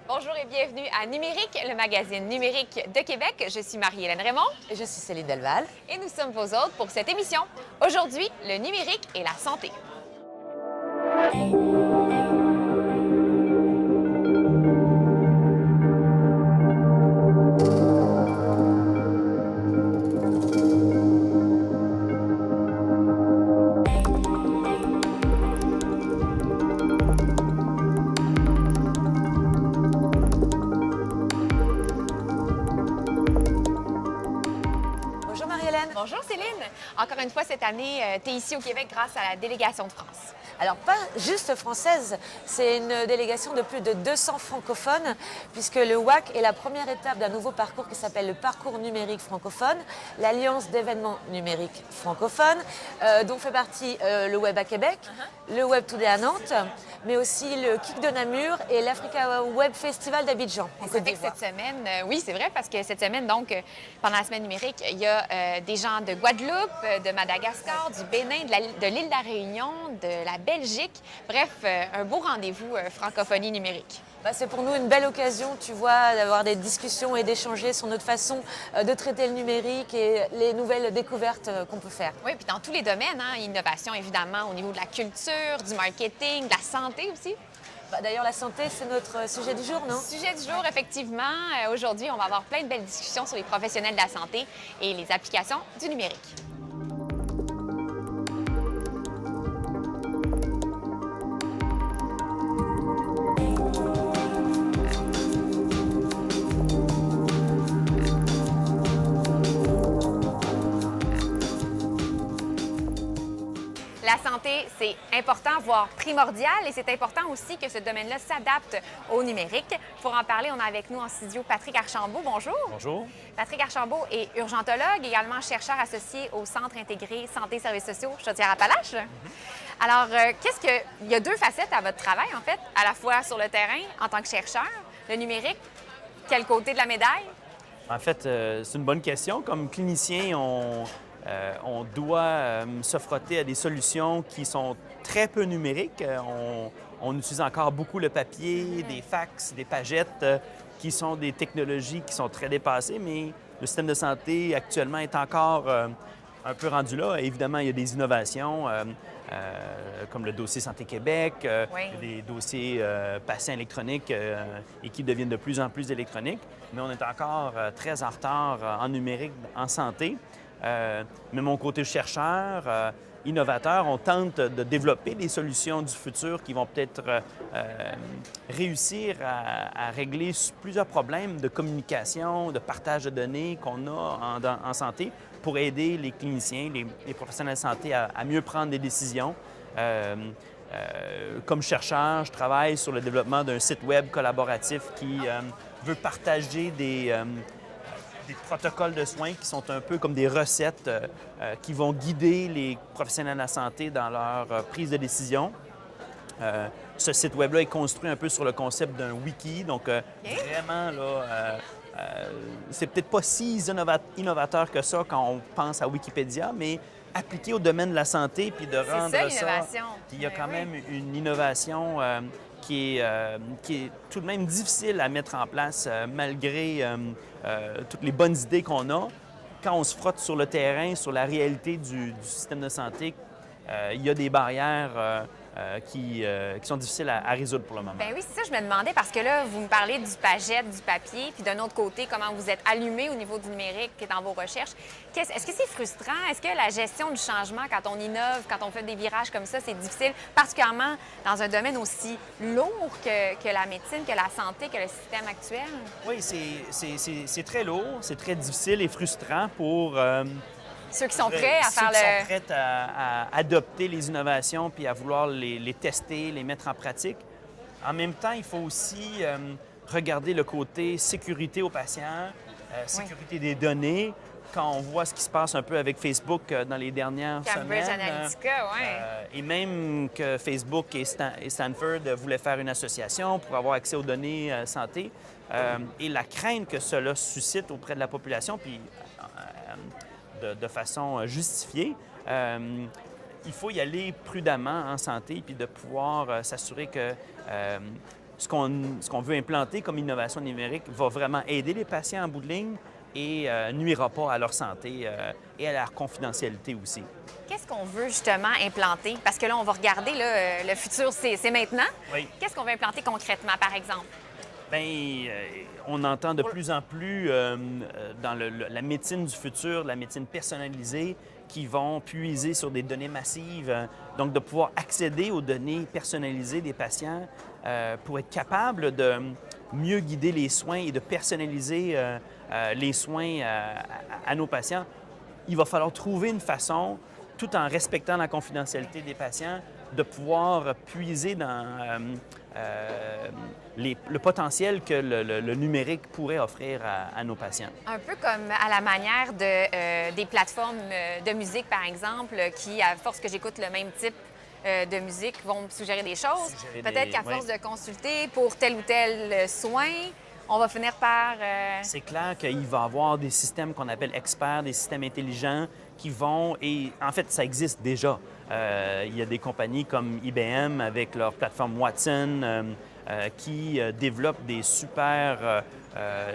Bonjour et bienvenue à Numérique, le magazine numérique de Québec. Je suis Marie-Hélène Raymond. Et je suis Céline Delval. Et nous sommes vos hôtes pour cette émission. Aujourd'hui, le numérique et la santé. Bonjour Marie-Hélène. Bonjour Céline. Encore une fois, cette année, tu es ici au Québec grâce à la délégation de France. Alors, pas juste française, c'est une délégation de plus de 200 francophones, puisque le WAC est la première étape d'un nouveau parcours qui s'appelle le Parcours numérique francophone, l'Alliance d'événements numériques francophones, dont fait partie le Web à Québec, le Web Today à Nantes, mais aussi le Kick de Namur et l'Africa Web Festival d'Abidjan, en Ça Côte fait que d'Ivoire. cette semaine, oui, c'est vrai, parce que cette semaine, donc, pendant la semaine numérique, il y a des gens de Guadeloupe, de Madagascar, du Bénin, de l'île de la Réunion, de la Belgique. Bref, un beau rendez-vous francophonie numérique. C'est pour nous une belle occasion, tu vois, d'avoir des discussions et d'échanger sur notre façon de traiter le numérique et les nouvelles découvertes qu'on peut faire. Oui, puis dans tous les domaines, hein, innovation évidemment au niveau de la culture, du marketing, de la santé aussi. D'ailleurs, la santé, c'est notre sujet du jour, non? Sujet du jour, effectivement. Aujourd'hui, on va avoir plein de belles discussions sur les professionnels de la santé et les applications du numérique. La santé, c'est important, voire primordial, et c'est important aussi que ce domaine-là s'adapte au numérique. Pour en parler, on a avec nous en studio Patrick Archambault. Bonjour. Bonjour. Patrick Archambault est urgentologue, également chercheur associé au Centre intégré santé et services sociaux Chaudière-Appalaches. Alors, il y a deux facettes à votre travail, en fait, à la fois sur le terrain en tant que chercheur, le numérique, quel côté de la médaille? En fait, c'est une bonne question. Comme clinicien, on doit se frotter à des solutions qui sont très peu numériques. On utilise encore beaucoup le papier, des fax, des pagettes, qui sont des technologies qui sont très dépassées, mais le système de santé actuellement est encore un peu rendu là. Évidemment, il y a des innovations comme le dossier Santé Québec, Oui. il y a des dossiers patients électroniques et qui deviennent de plus en plus électroniques, mais on est encore très en retard en numérique, en santé. Mais mon côté chercheur, innovateur, on tente de développer des solutions du futur qui vont peut-être réussir à régler plusieurs problèmes de communication, de partage de données qu'on a en santé pour aider les cliniciens, les professionnels de santé à mieux prendre des décisions. Comme chercheur, je travaille sur le développement d'un site web collaboratif qui veut partager des protocoles de soins qui sont un peu comme des recettes qui vont guider les professionnels de la santé dans leur prise de décision. Ce site web-là est construit un peu sur le concept d'un wiki, donc vraiment, là, c'est peut-être pas si innovateur que ça quand on pense à Wikipédia, mais appliqué au domaine de la santé, puis de rendre ça, l'innovation. Puis il y a quand Oui. même une innovation qui est tout de même difficile à mettre en place malgré toutes les bonnes idées qu'on a. Quand on se frotte sur le terrain, sur la réalité du système de santé, il y a des barrières qui sont difficiles à résoudre pour le moment. Ben oui, c'est ça, je me demandais, parce que là, vous me parlez du pagette, du papier, puis d'un autre côté, comment vous êtes allumé au niveau du numérique dans vos recherches. Est-ce que c'est frustrant? Est-ce que la gestion du changement, quand on innove, quand on fait des virages comme ça, c'est difficile, particulièrement dans un domaine aussi lourd que la médecine, que la santé, que le système actuel? Oui, c'est très lourd, c'est très difficile et frustrant pour Ceux qui sont prêts à faire ceux qui sont le... prêts à adopter les innovations puis à vouloir les tester, les mettre en pratique. En même temps, il faut aussi regarder le côté sécurité aux patients, sécurité des données. Quand on voit ce qui se passe un peu avec Facebook dans les dernières Cambridge semaines. Analytica, oui. Et même que Facebook et Stanford voulaient faire une association pour avoir accès aux données santé. Et la crainte que cela suscite auprès de la population, puis de façon justifiée, il faut y aller prudemment en santé puis de pouvoir s'assurer que ce qu'on veut implanter comme innovation numérique va vraiment aider les patients en bout de ligne et nuira pas à leur santé et à leur confidentialité aussi. Qu'est-ce qu'on veut justement implanter? Parce que là, on va regarder, là, le futur, c'est maintenant. Oui. Qu'est-ce qu'on veut implanter concrètement, par exemple? Bien, on entend de plus en plus dans la médecine du futur, la médecine personnalisée, qui vont puiser sur des données massives. Donc, de pouvoir accéder aux données personnalisées des patients pour être capable de mieux guider les soins et de personnaliser les soins à nos patients. Il va falloir trouver une façon, tout en respectant la confidentialité des patients, de pouvoir puiser dans le potentiel que le numérique pourrait offrir à nos patients. Un peu comme à la manière des plateformes de musique, par exemple, qui, à force que j'écoute le même type de musique, vont me suggérer des choses. Peut-être qu'à force de consulter pour tel ou tel soin, on va finir par... C'est clair qu'il va y avoir des systèmes qu'on appelle experts, des systèmes intelligents qui vont... Et en fait, ça existe déjà. Il y a des compagnies comme IBM avec leur plateforme Watson qui développent des super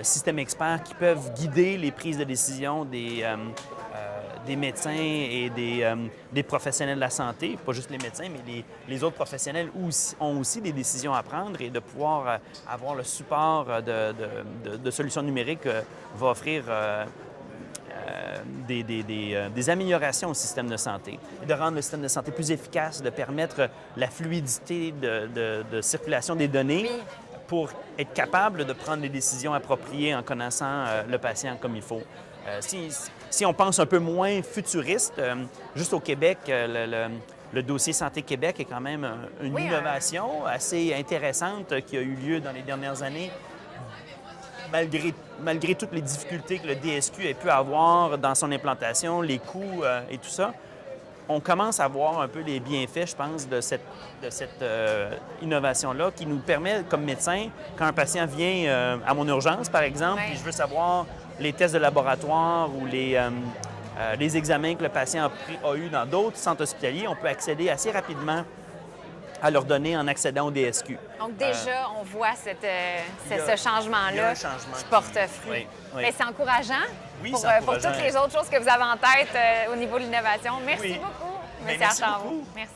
systèmes experts qui peuvent guider les prises de décision des médecins et des professionnels de la santé, pas juste les médecins, mais les autres professionnels ont aussi des décisions à prendre, et de pouvoir avoir le support de solutions numériques va offrir des améliorations au système de santé, de rendre le système de santé plus efficace, de permettre la fluidité de circulation des données pour être capable de prendre les décisions appropriées en connaissant le patient comme il faut. Si on pense un peu moins futuriste, juste au Québec, le dossier Santé Québec est quand même une innovation assez intéressante qui a eu lieu dans les dernières années, malgré toutes les difficultés que le DSQ ait pu avoir dans son implantation, les coûts et tout ça. On commence à voir un peu les bienfaits, je pense, de cette innovation-là qui nous permet, comme médecin, quand un patient vient à mon urgence, par exemple, et je veux savoir les tests de laboratoire ou les examens que le patient a eu dans d'autres centres hospitaliers, on peut accéder assez rapidement à leurs données en accédant au DSQ. Donc déjà, on voit ce changement-là qui porte fruit. Oui. C'est encourageant, pour toutes les autres choses que vous avez en tête au niveau de l'innovation. Merci beaucoup, M. Archambault. Merci.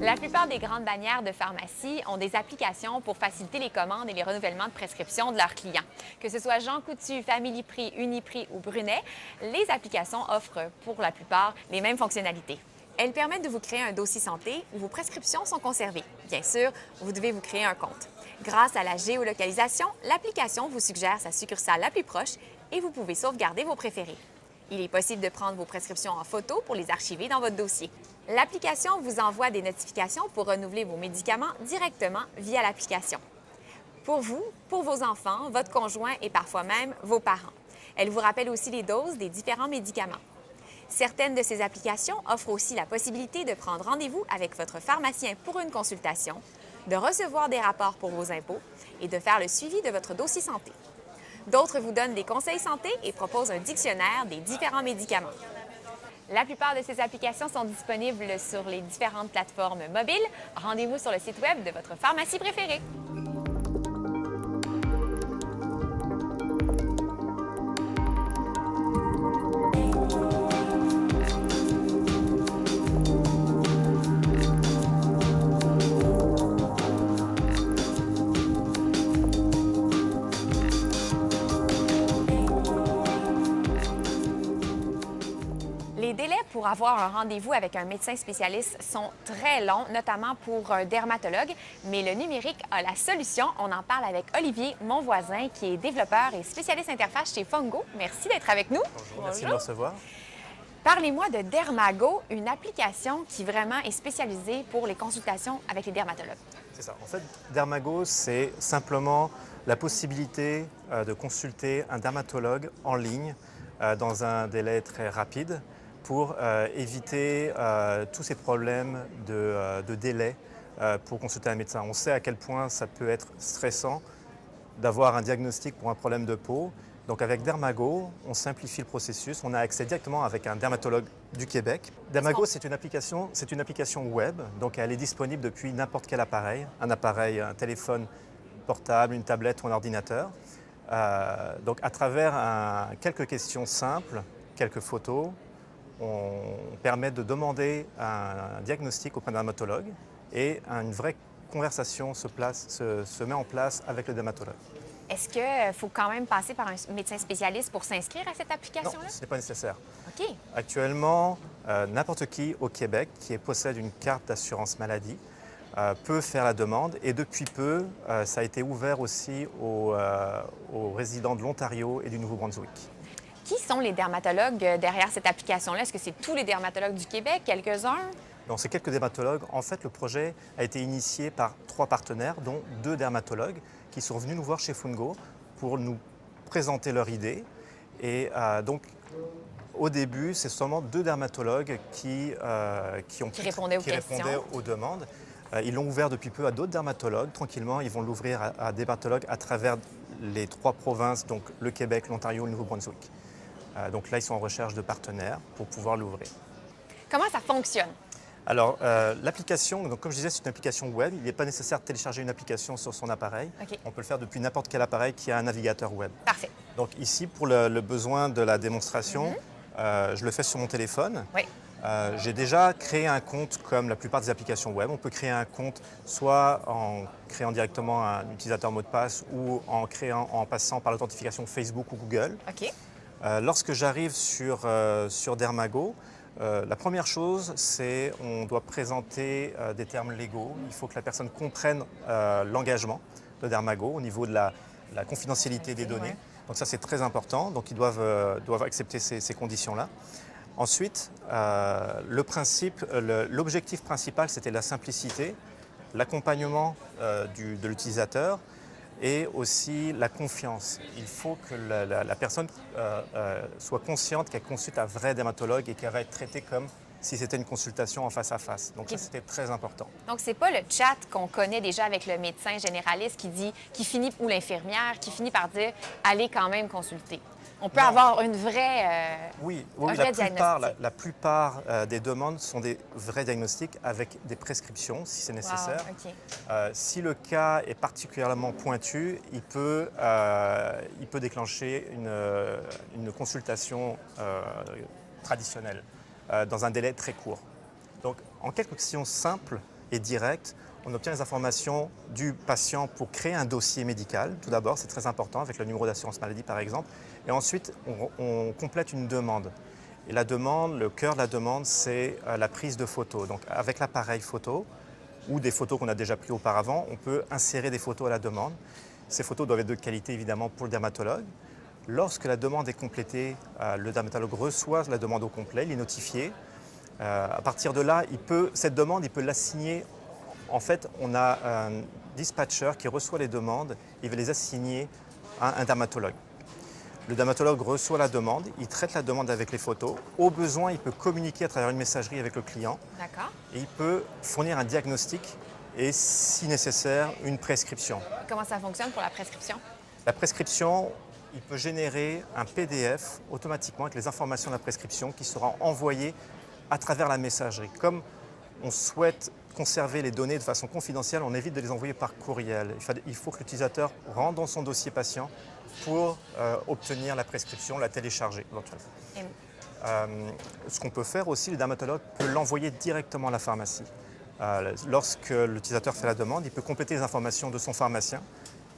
La plupart des grandes bannières de pharmacie ont des applications pour faciliter les commandes et les renouvellements de prescriptions de leurs clients. Que ce soit Jean Coutu, Familiprix, Uniprix ou Brunet, les applications offrent pour la plupart les mêmes fonctionnalités. Elles permettent de vous créer un dossier santé où vos prescriptions sont conservées. Bien sûr, vous devez vous créer un compte. Grâce à la géolocalisation, l'application vous suggère sa succursale la plus proche et vous pouvez sauvegarder vos préférés. Il est possible de prendre vos prescriptions en photo pour les archiver dans votre dossier. L'application vous envoie des notifications pour renouveler vos médicaments directement via l'application. Pour vous, pour vos enfants, votre conjoint et parfois même vos parents. Elle vous rappelle aussi les doses des différents médicaments. Certaines de ces applications offrent aussi la possibilité de prendre rendez-vous avec votre pharmacien pour une consultation, de recevoir des rapports pour vos impôts et de faire le suivi de votre dossier santé. D'autres vous donnent des conseils santé et proposent un dictionnaire des différents médicaments. La plupart de ces applications sont disponibles sur les différentes plateformes mobiles. Rendez-vous sur le site web de votre pharmacie préférée. Les délais pour avoir un rendez-vous avec un médecin spécialiste sont très longs, notamment pour un dermatologue, mais le numérique a la solution. On en parle avec Olivier, mon voisin, qui est développeur et spécialiste interface chez Fongo. Merci d'être avec nous. Bonjour, merci de me recevoir. Parlez-moi de Dermago, une application qui vraiment est spécialisée pour les consultations avec les dermatologues. C'est ça. En fait, Dermago, c'est simplement la possibilité de consulter un dermatologue en ligne dans un délai très rapide, pour éviter tous ces problèmes de délai pour consulter un médecin. On sait à quel point ça peut être stressant d'avoir un diagnostic pour un problème de peau Donc avec Dermago, on simplifie le processus, on a accès directement avec un dermatologue du Québec. Dermago, c'est une application web, donc elle est disponible depuis n'importe quel appareil, un téléphone portable, une tablette ou un ordinateur. Donc à travers quelques questions simples, quelques photos, on permet de demander un diagnostic auprès d'un dermatologue et une vraie conversation se met en place avec le dermatologue. Est-ce qu'il faut quand même passer par un médecin spécialiste pour s'inscrire à cette Non, application-là? ce n'est pas nécessaire. OK. Actuellement, n'importe qui au Québec qui possède une carte d'assurance maladie peut faire la demande et depuis peu, ça a été ouvert aussi aux résidents de l'Ontario et du Nouveau-Brunswick. Qui sont les dermatologues derrière cette application-là? Est-ce que c'est tous les dermatologues du Québec, quelques-uns? Non, c'est quelques dermatologues. En fait, le projet a été initié par 3 partenaires, dont 2 dermatologues qui sont venus nous voir chez Fungo pour nous présenter leur idée. Et donc, au début, c'est seulement 2 dermatologues qui répondaient aux demandes. Ils l'ont ouvert depuis peu à d'autres dermatologues. Tranquillement, ils vont l'ouvrir à des dermatologues à travers les 3 provinces, donc le Québec, l'Ontario et le Nouveau-Brunswick. Donc là, ils sont en recherche de partenaires pour pouvoir l'ouvrir. Comment ça fonctionne? Alors, l'application, donc comme je disais, c'est une application web. Il n'est pas nécessaire de télécharger une application sur son appareil. OK. On peut le faire depuis n'importe quel appareil qui a un navigateur web. Parfait. Donc ici, pour le besoin de la démonstration, je le fais sur mon téléphone. Oui. J'ai déjà créé un compte comme la plupart des applications web. On peut créer un compte soit en créant directement un utilisateur mot de passe ou en passant par l'authentification Facebook ou Google. OK. Lorsque j'arrive sur Dermago, la première chose, c'est on doit présenter des termes légaux. Il faut que la personne comprenne l'engagement de Dermago au niveau de la confidentialité des données. Ouais. Donc ça, c'est très important. Donc ils doivent accepter ces conditions-là. Ensuite, l'objectif principal, c'était la simplicité, l'accompagnement de l'utilisateur et aussi la confiance. Il faut que la personne soit consciente qu'elle consulte un vrai dermatologue et qu'elle va être traitée comme si c'était une consultation en face à face. Donc ça, c'était très important. Donc, c'est pas le chat qu'on connaît déjà avec le médecin généraliste ou l'infirmière qui finit par dire « allez quand même consulter ». On peut avoir une vraie Oui, diagnostic. la plupart des demandes sont des vrais diagnostics avec des prescriptions, si c'est nécessaire. Wow, OK. Si le cas est particulièrement pointu, il peut déclencher une consultation traditionnelle dans un délai très court. Donc, en quelques questions simples et directes, on obtient les informations du patient pour créer un dossier médical. Tout d'abord, c'est très important, avec le numéro d'assurance maladie par exemple. Et ensuite, on complète une demande. Et la demande, le cœur de la demande, c'est la prise de photos. Donc avec l'appareil photo ou des photos qu'on a déjà prises auparavant, on peut insérer des photos à la demande. Ces photos doivent être de qualité évidemment pour le dermatologue. Lorsque la demande est complétée, le dermatologue reçoit la demande au complet, il est notifié. À partir de là, cette demande, il peut l'assigner. En fait, on a un dispatcher qui reçoit les demandes, il va les assigner à un dermatologue. Le dermatologue reçoit la demande, il traite la demande avec les photos. Au besoin, il peut communiquer à travers une messagerie avec le client. D'accord. Et il peut fournir un diagnostic et, si nécessaire, une prescription. Comment ça fonctionne pour la prescription? La prescription, il peut générer un PDF automatiquement avec les informations de la prescription qui sera envoyée à travers la messagerie. Comme on souhaite conserver les données de façon confidentielle, on évite de les envoyer par courriel. Il faut que l'utilisateur rentre dans son dossier patient pour obtenir la prescription, la télécharger éventuellement. Ce qu'on peut faire aussi, le dermatologue peut l'envoyer directement à la pharmacie. Lorsque l'utilisateur fait la demande, il peut compléter les informations de son pharmacien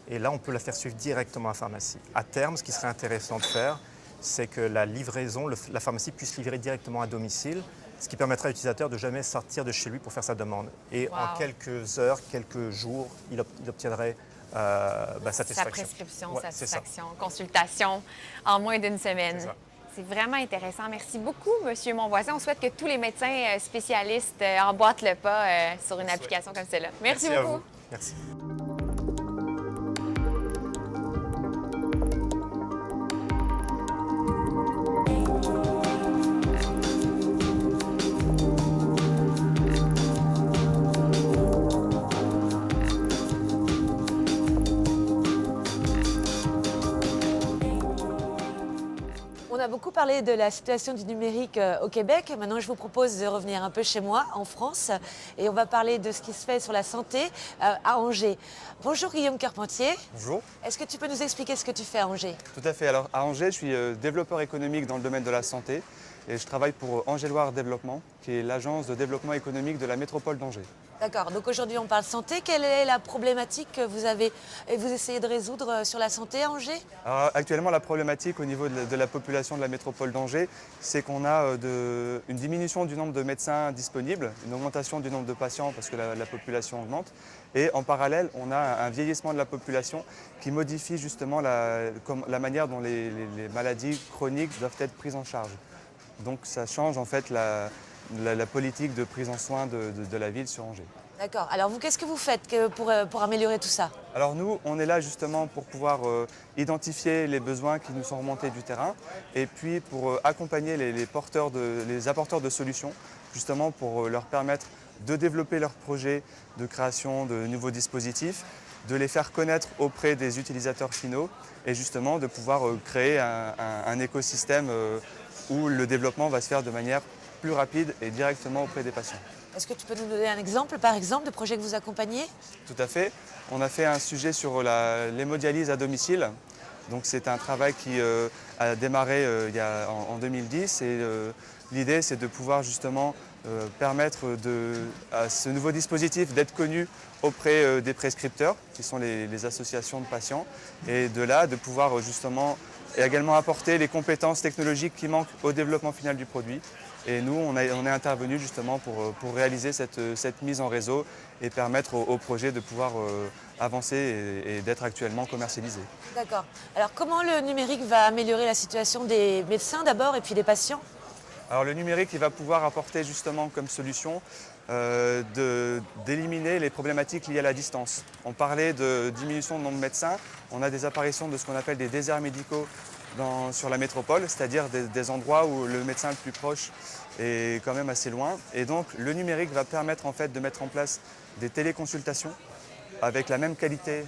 et là, on peut la faire suivre directement à la pharmacie. À terme, ce qui serait intéressant de faire, c'est que la livraison, la pharmacie puisse livrer directement à domicile, ce qui permettra à l'utilisateur de jamais sortir de chez lui pour faire sa demande. Et en quelques heures, quelques jours, il obtiendrait satisfaction. Sa prescription, Ouais, satisfaction, consultation en moins d'une semaine. C'est C'est vraiment intéressant. Merci beaucoup, M. Monvoisin. On souhaite que tous les médecins spécialistes emboîtent le pas sur une application comme celle-là. Merci beaucoup. À vous. Merci. beaucoup parlé de la situation du numérique au Québec. Maintenant, je vous propose de revenir un peu chez moi, en France, et on va parler de ce qui se fait sur la santé à Angers. Bonjour Guillaume Carpentier. Bonjour. Est-ce que tu peux nous expliquer ce que tu fais à Angers? Tout à fait. Alors à Angers, je suis développeur économique dans le domaine de la santé et je travaille pour Angéloire Développement, qui est l'agence de développement économique de la métropole d'Angers. D'accord, donc aujourd'hui on parle santé. Quelle est la problématique que vous avez et vous essayez de résoudre sur la santé à Angers? Alors, actuellement, la problématique au niveau de la population de la métropole d'Angers, c'est qu'on a une diminution du nombre de médecins disponibles, une augmentation du nombre de patients parce que la population augmente. Et en parallèle, on a un vieillissement de la population qui modifie justement la manière dont les maladies chroniques doivent être prises en charge. Donc ça change en fait la politique de prise en soin de la ville sur Angers. D'accord, alors vous, qu'est-ce que vous faites pour améliorer tout ça? Alors nous, on est là justement pour pouvoir identifier les besoins qui nous sont remontés du terrain et puis pour accompagner les apporteurs de solutions, justement pour leur permettre de développer leurs projets de création de nouveaux dispositifs, de les faire connaître auprès des utilisateurs finaux et justement de pouvoir créer un écosystème où le développement va se faire de manière plus rapide et directement auprès des patients. Est-ce que tu peux nous donner un exemple, par exemple, de projet que vous accompagnez? Tout à fait. On a fait un sujet sur l'hémodialyse à domicile. Donc c'est un travail qui a démarré en 2010 et l'idée c'est de pouvoir justement permettre à ce nouveau dispositif d'être connu auprès des prescripteurs, qui sont les associations de patients, et de là de pouvoir justement également apporter les compétences technologiques qui manquent au développement final du produit. Et nous, on est intervenu justement pour réaliser cette mise en réseau et permettre au projet de pouvoir avancer et d'être actuellement commercialisé. D'accord. Alors comment le numérique va améliorer la situation des médecins d'abord et puis des patients? Alors le numérique, il va pouvoir apporter justement comme solution d'éliminer les problématiques liées à la distance. On parlait de diminution de nombre de médecins, on a des apparitions de ce qu'on appelle des déserts médicaux sur la métropole, c'est-à-dire des endroits où le médecin le plus proche est quand même assez loin. Et donc le numérique va permettre en fait de mettre en place des téléconsultations avec la même qualité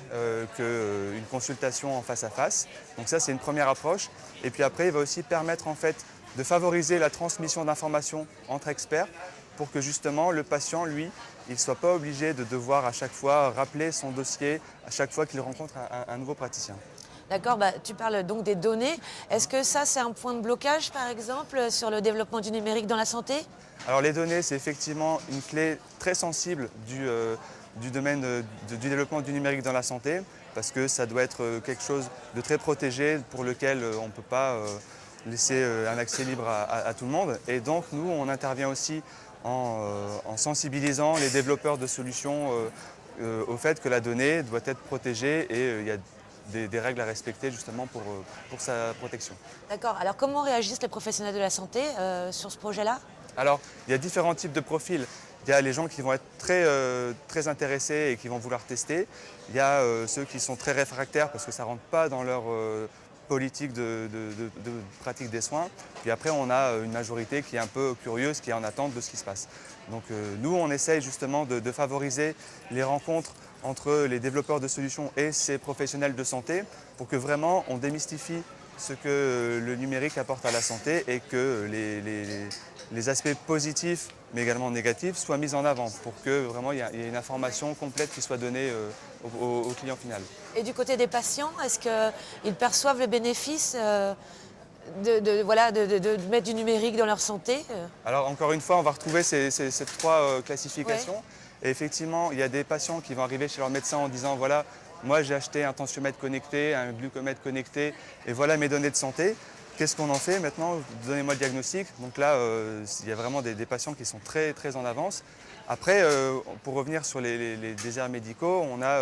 qu'une consultation en face à face. Donc ça c'est une première approche. Et puis après il va aussi permettre en fait de favoriser la transmission d'informations entre experts pour que justement le patient, lui, il ne soit pas obligé de devoir à chaque fois rappeler son dossier à chaque fois qu'il rencontre un nouveau praticien. D'accord, tu parles donc des données. Est-ce que ça, c'est un point de blocage, par exemple, sur le développement du numérique dans la santé? Alors les données, c'est effectivement une clé très sensible du domaine du développement du numérique dans la santé, parce que ça doit être quelque chose de très protégé pour lequel on ne peut pas laisser un accès libre à tout le monde. Et donc nous, on intervient aussi en sensibilisant les développeurs de solutions au fait que la donnée doit être protégée et il y a des règles à respecter justement pour sa protection. D'accord. Alors comment réagissent les professionnels de la santé sur ce projet-là? Alors, il y a différents types de profils. Il y a les gens qui vont être très intéressés et qui vont vouloir tester. Il y a ceux qui sont très réfractaires parce que ça ne rentre pas dans leur politique de pratique des soins. Puis après, on a une majorité qui est un peu curieuse, qui est en attente de ce qui se passe. Donc nous, on essaye justement de favoriser les rencontres entre les développeurs de solutions et ces professionnels de santé pour que vraiment on démystifie ce que le numérique apporte à la santé et que les aspects positifs mais également négatifs soient mis en avant pour que vraiment il y ait une information complète qui soit donnée au client final. Et du côté des patients, est-ce qu'ils perçoivent le bénéfice de mettre du numérique dans leur santé? Alors encore une fois, on va retrouver ces trois classifications. Ouais. Et effectivement, il y a des patients qui vont arriver chez leur médecin en disant voilà, moi j'ai acheté un tensiomètre connecté, un glucomètre connecté et voilà mes données de santé. Qu'est-ce qu'on en fait maintenant? Donnez-moi le diagnostic. Donc là, il y a vraiment des patients qui sont très en avance. Après, pour revenir sur les déserts médicaux, on a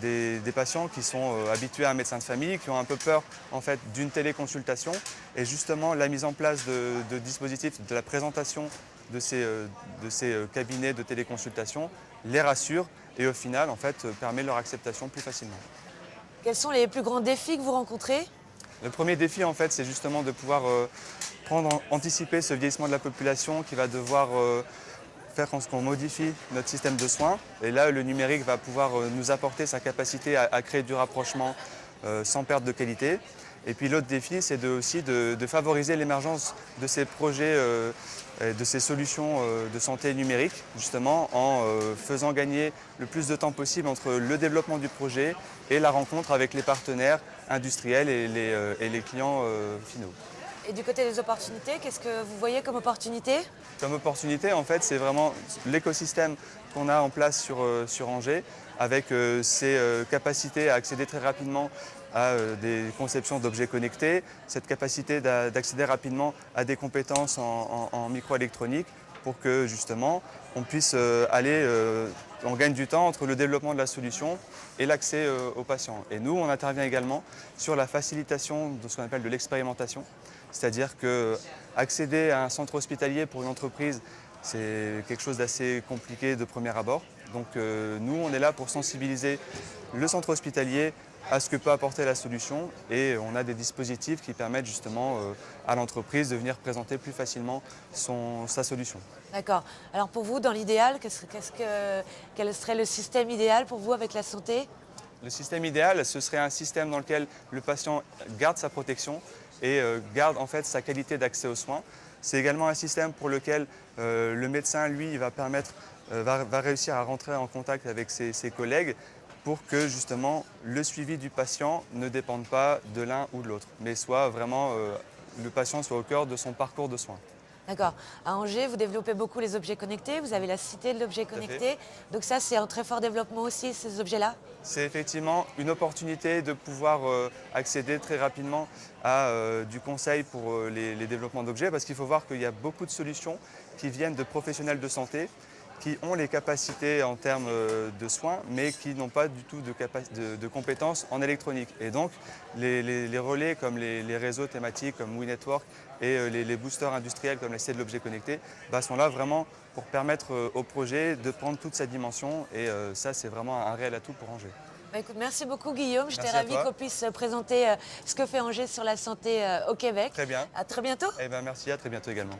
des patients qui sont habitués à un médecin de famille, qui ont un peu peur en fait, d'une téléconsultation. Et justement, la mise en place de dispositifs, de la présentation de ces cabinets de téléconsultation les rassure et au final, en fait, permet leur acceptation plus facilement. Quels sont les plus grands défis que vous rencontrez? Le premier défi, en fait, c'est justement de pouvoir anticiper ce vieillissement de la population qui va devoir faire qu'on modifie notre système de soins. Et là, le numérique va pouvoir nous apporter sa capacité à créer du rapprochement sans perte de qualité. Et puis l'autre défi, c'est aussi de favoriser l'émergence de ces projets, de ces solutions de santé numérique, justement en faisant gagner le plus de temps possible entre le développement du projet et la rencontre avec les partenaires industriels et les clients finaux. Et du côté des opportunités, qu'est-ce que vous voyez comme opportunité? Comme opportunité, en fait, c'est vraiment l'écosystème qu'on a en place sur Angers, avec ses capacités à accéder très rapidement à des conceptions d'objets connectés, cette capacité d'accéder rapidement à des compétences en microélectronique pour que justement on puisse on gagne du temps entre le développement de la solution et l'accès aux patients. Et nous, on intervient également sur la facilitation de ce qu'on appelle de l'expérimentation, c'est-à-dire qu'accéder à un centre hospitalier pour une entreprise, c'est quelque chose d'assez compliqué de premier abord. Donc nous, on est là pour sensibiliser le centre hospitalier à ce que peut apporter la solution et on a des dispositifs qui permettent justement à l'entreprise de venir présenter plus facilement sa solution. D'accord. Alors pour vous, dans l'idéal, quel serait le système idéal pour vous avec la santé? Le système idéal, ce serait un système dans lequel le patient garde sa protection et garde en fait sa qualité d'accès aux soins. C'est également un système pour lequel le médecin, lui, va réussir à rentrer en contact avec ses collègues pour que justement le suivi du patient ne dépende pas de l'un ou de l'autre, mais soit vraiment le patient soit au cœur de son parcours de soins. D'accord. À Angers, vous développez beaucoup les objets connectés, vous avez la cité de l'objet connecté. Donc ça, c'est en très fort développement aussi, ces objets-là? C'est effectivement une opportunité de pouvoir accéder très rapidement à du conseil pour les développements d'objets, parce qu'il faut voir qu'il y a beaucoup de solutions qui viennent de professionnels de santé qui ont les capacités en termes de soins, mais qui n'ont pas du tout de compétences en électronique. Et donc, les relais comme les réseaux thématiques comme WeNetwork et les boosters industriels comme la Cité de l'objet connecté sont là vraiment pour permettre au projet de prendre toute sa dimension. Et ça, c'est vraiment un réel atout pour Angers. Écoute, merci beaucoup Guillaume, j'étais Merci à ravie toi. qu'on puisse présenter ce que fait Angers sur la santé au Québec. Très bien. À très bientôt. Eh bien, merci, à très bientôt également.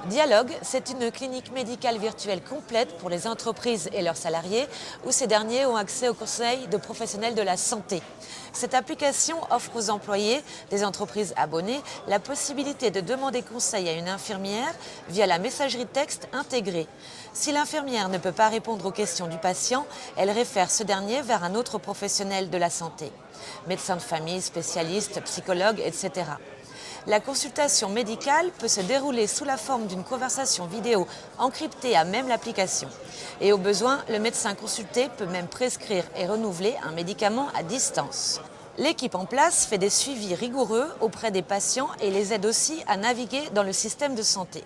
Dialogue, c'est une clinique médicale virtuelle complète pour les entreprises et leurs salariés, où ces derniers ont accès aux conseils de professionnels de la santé. Cette application offre aux employés des entreprises abonnées la possibilité de demander conseil à une infirmière via la messagerie texte intégrée. Si l'infirmière ne peut pas répondre aux questions du patient, elle réfère ce dernier vers un autre professionnel de la santé, médecin de famille, spécialiste, psychologue, etc. La consultation médicale peut se dérouler sous la forme d'une conversation vidéo encryptée à même l'application. Et au besoin, le médecin consulté peut même prescrire et renouveler un médicament à distance. L'équipe en place fait des suivis rigoureux auprès des patients et les aide aussi à naviguer dans le système de santé.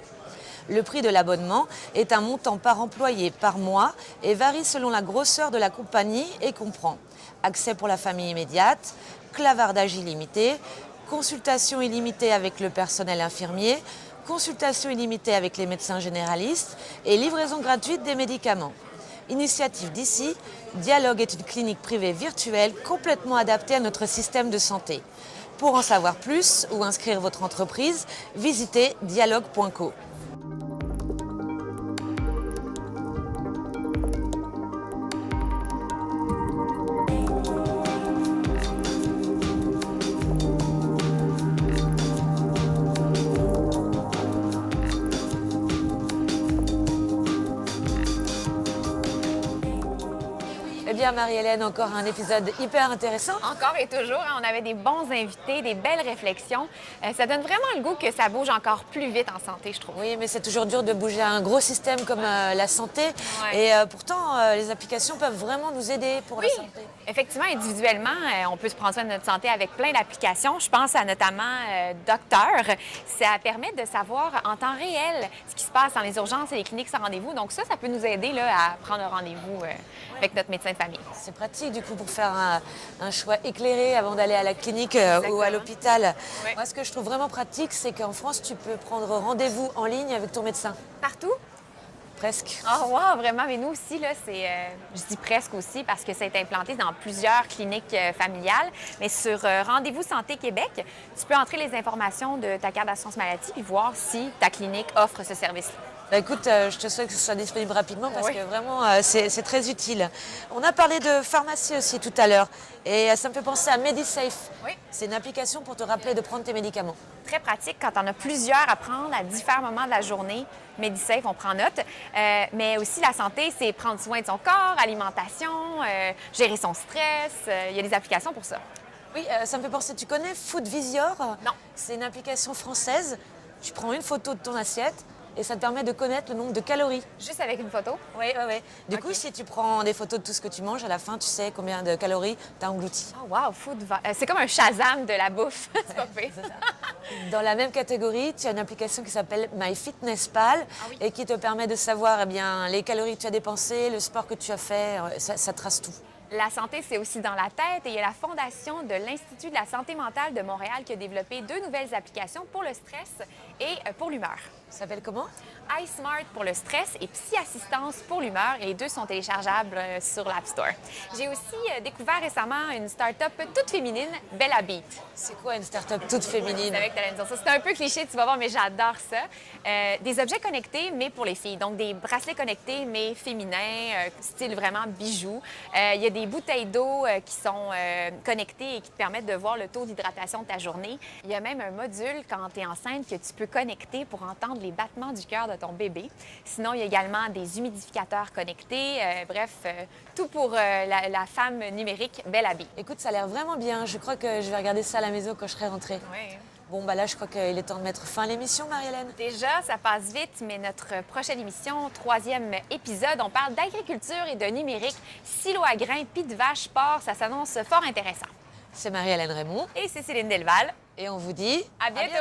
Le prix de l'abonnement est un montant par employé par mois et varie selon la grosseur de la compagnie et comprend accès pour la famille immédiate, clavardage illimité, consultation illimitée avec le personnel infirmier, consultation illimitée avec les médecins généralistes et livraison gratuite des médicaments. Initiative d'ici, Dialogue est une clinique privée virtuelle complètement adaptée à notre système de santé. Pour en savoir plus ou inscrire votre entreprise, visitez dialogue.co. Eh bien, Marie-Hélène, encore un épisode hyper intéressant. Encore et toujours, hein, on avait des bons invités, des belles réflexions. Ça donne vraiment le goût que ça bouge encore plus vite en santé, je trouve. Oui, mais c'est toujours dur de bouger à un gros système comme la santé. Ouais. Et pourtant, les applications peuvent vraiment nous aider pour la santé. Effectivement, individuellement, on peut se prendre soin de notre santé avec plein d'applications. Je pense à notamment Docteur. Ça permet de savoir en temps réel ce qui se passe dans les urgences et les cliniques sans rendez-vous. Donc ça peut nous aider là, à prendre un rendez-vous avec notre médecin de famille. C'est pratique du coup pour faire un choix éclairé avant d'aller à la clinique ou à l'hôpital. Oui. Moi, ce que je trouve vraiment pratique, c'est qu'en France, tu peux prendre rendez-vous en ligne avec ton médecin. Partout? Presque. Oh wow, vraiment, mais nous aussi, là, je dis presque aussi parce que ça a été implanté dans plusieurs cliniques familiales. Mais sur Rendez-vous Santé Québec, tu peux entrer les informations de ta carte d'assurance maladie et voir si ta clinique offre ce service-là. Bah, écoute, je te souhaite que ce soit disponible rapidement parce que vraiment, c'est très utile. On a parlé de pharmacie aussi tout à l'heure et ça me fait penser à MediSafe. Oui. C'est une application pour te rappeler de prendre tes médicaments. Très pratique quand on a plusieurs à prendre à différents moments de la journée. MediSafe, on prend note. Mais aussi, la santé, c'est prendre soin de son corps, alimentation, gérer son stress. Il y a des applications pour ça. Oui, ça me fait penser, tu connais Foodvisior? Non. C'est une application française. Tu prends une photo de ton assiette et ça te permet de connaître le nombre de calories. Juste avec une photo? Oui, oui, oui. Du coup, si tu prends des photos de tout ce que tu manges, à la fin, tu sais combien de calories tu as englouti. Oh wow, c'est comme un Shazam de la bouffe. C'est pas pire. Dans la même catégorie, tu as une application qui s'appelle MyFitnessPal et qui te permet de savoir les calories que tu as dépensées, le sport que tu as fait, ça trace tout. La santé, c'est aussi dans la tête et il y a la fondation de l'Institut de la santé mentale de Montréal qui a développé 2 nouvelles applications pour le stress et pour l'humeur. Ça s'appelle comment? iSmart pour le stress et Psy-Assistance pour l'humeur. Et les 2 sont téléchargeables sur l'App Store. J'ai aussi découvert récemment une start-up toute féminine, Bella Beat. C'est quoi une start-up toute féminine? Je savais que tu allais me dire ça. C'est un peu cliché, tu vas voir, mais j'adore ça. Des objets connectés, mais pour les filles. Donc, des bracelets connectés, mais féminins, style vraiment bijoux. Il y a des bouteilles d'eau qui sont connectées et qui te permettent de voir le taux d'hydratation de ta journée. Il y a même un module, quand tu es enceinte, que tu peux connecter pour entendre les battements du cœur de ton bébé. Sinon, il y a également des humidificateurs connectés. Tout pour la femme numérique Bella Beat. Écoute, ça a l'air vraiment bien. Je crois que je vais regarder ça à la maison quand je serai rentrée. Oui. Bon, bah là, je crois qu'il est temps de mettre fin à l'émission, Marie-Hélène. Déjà, ça passe vite, mais notre prochaine émission, 3e épisode, on parle d'agriculture et de numérique, silo à grains, pis de vache, porc, ça s'annonce fort intéressant. C'est Marie-Hélène Raymond Et c'est Céline Delval. et on vous dit À bientôt.